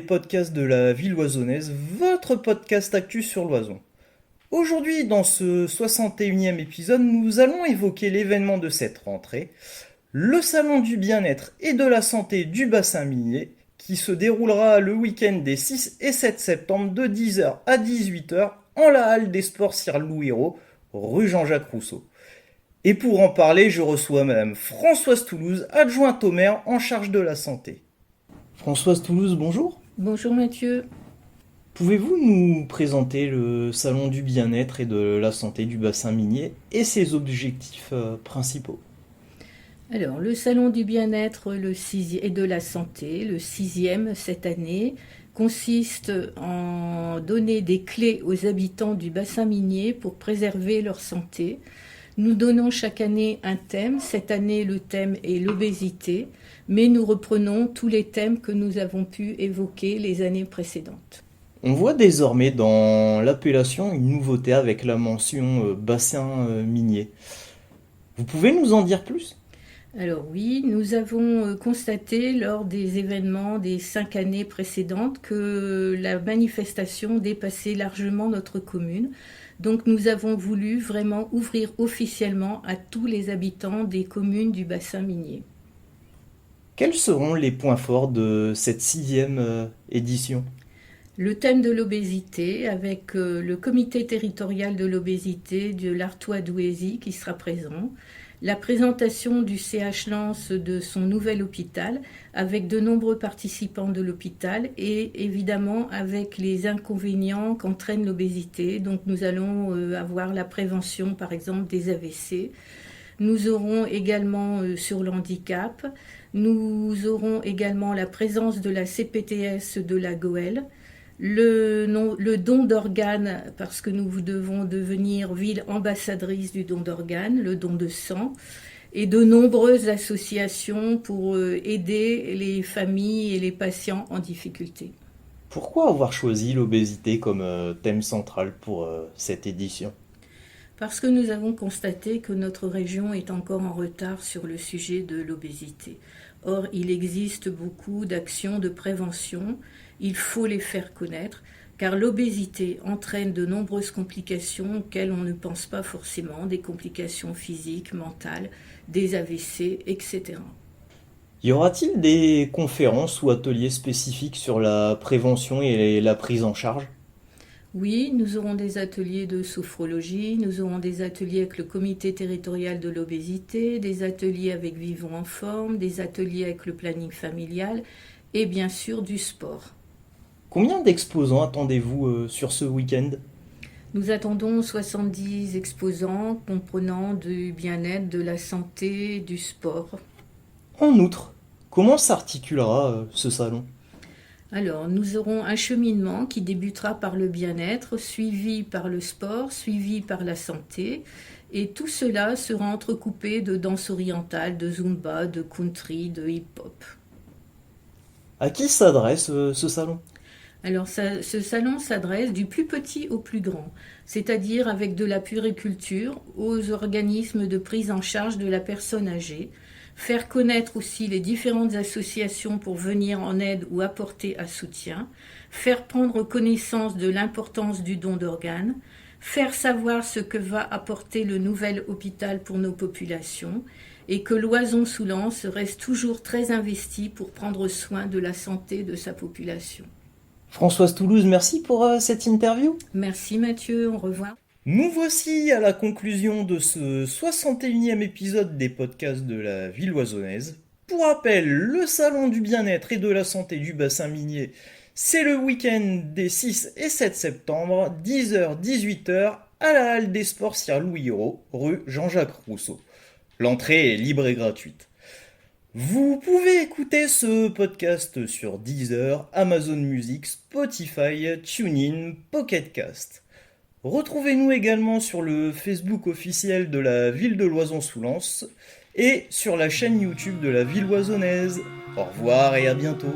podcasts de la ville loisonnaise, votre podcast actu sur l'Oison. Aujourd'hui, dans ce 61e épisode, nous allons évoquer l'événement de cette rentrée, le salon du bien-être et de la santé du bassin minier, qui se déroulera le week-end des 6 et 7 septembre de 10h à 18h en la halle des sports Sir Louis Hérault, rue Jean-Jacques Rousseau. Et pour en parler, je reçois Madame Françoise Toulouse, adjointe au maire en charge de la santé. Françoise Toulouse, bonjour. Bonjour Mathieu. Pouvez-vous nous présenter le salon du bien-être et de la santé du bassin minier et ses objectifs principaux? Alors, le salon du bien-être et de la santé, le 6e cette année, consiste en donner des clés aux habitants du bassin minier pour préserver leur santé. Nous donnons chaque année un thème. Cette année, le thème est l'obésité, mais nous reprenons tous les thèmes que nous avons pu évoquer les années précédentes. On voit désormais dans l'appellation une nouveauté avec la mention bassin minier. Vous pouvez nous en dire plus? Alors oui, nous avons constaté lors des événements des 5 années précédentes que la manifestation dépassait largement notre commune. Donc nous avons voulu vraiment ouvrir officiellement à tous les habitants des communes du bassin minier. Quels seront les points forts de cette 6e édition? Le thème de l'obésité avec le comité territorial de l'obésité de l'Artois-Douaisis qui sera présent. La présentation du CH Lens de son nouvel hôpital avec de nombreux participants de l'hôpital et évidemment avec les inconvénients qu'entraîne l'obésité. Donc nous allons avoir la prévention par exemple des AVC. Nous aurons également sur le handicap. Nous aurons également la présence de la CPTS de la Goëlle. Le don d'organes, parce que nous devons devenir ville ambassadrice du don d'organes, le don de sang, et de nombreuses associations pour aider les familles et les patients en difficulté. Pourquoi avoir choisi l'obésité comme thème central pour cette édition? Parce que nous avons constaté que notre région est encore en retard sur le sujet de l'obésité. Or, il existe beaucoup d'actions de prévention. Il faut les faire connaître, car l'obésité entraîne de nombreuses complications auxquelles on ne pense pas forcément, des complications physiques, mentales, des AVC, etc. Y aura-t-il des conférences ou ateliers spécifiques sur la prévention et la prise en charge? Oui, nous aurons des ateliers de sophrologie, nous aurons des ateliers avec le comité territorial de l'obésité, des ateliers avec Vivons en forme, des ateliers avec le planning familial et bien sûr du sport. Combien d'exposants attendez-vous sur ce week-end? Nous attendons 70 exposants comprenant du bien-être, de la santé, du sport. En outre, comment s'articulera ce salon? Alors, nous aurons un cheminement qui débutera par le bien-être, suivi par le sport, suivi par la santé. Et tout cela sera entrecoupé de danse orientale, de zumba, de country, de hip-hop. À qui s'adresse ce salon? Alors, ce salon s'adresse du plus petit au plus grand, c'est-à-dire avec de la puériculture aux organismes de prise en charge de la personne âgée, faire connaître aussi les différentes associations pour venir en aide ou apporter un soutien, faire prendre connaissance de l'importance du don d'organes, faire savoir ce que va apporter le nouvel hôpital pour nos populations et que l'Oison-sous-Lens reste toujours très investi pour prendre soin de la santé de sa population. Françoise Toulouse, merci pour cette interview. Merci Mathieu, au revoir. Nous voici à la conclusion de ce 61e épisode des podcasts de la ville loisonnaise. Pour rappel, le salon du bien-être et de la santé du bassin minier, c'est le week-end des 6 et 7 septembre, 10h-18h, à la halle des sports Sir Louis Hérault, rue Jean-Jacques Rousseau. L'entrée est libre et gratuite. Vous pouvez écouter ce podcast sur Deezer, Amazon Music, Spotify, TuneIn, Pocket Cast. Retrouvez-nous également sur le Facebook officiel de la ville de Loison-sous-Lens et sur la chaîne YouTube de la ville loisonnaise. Au revoir et à bientôt.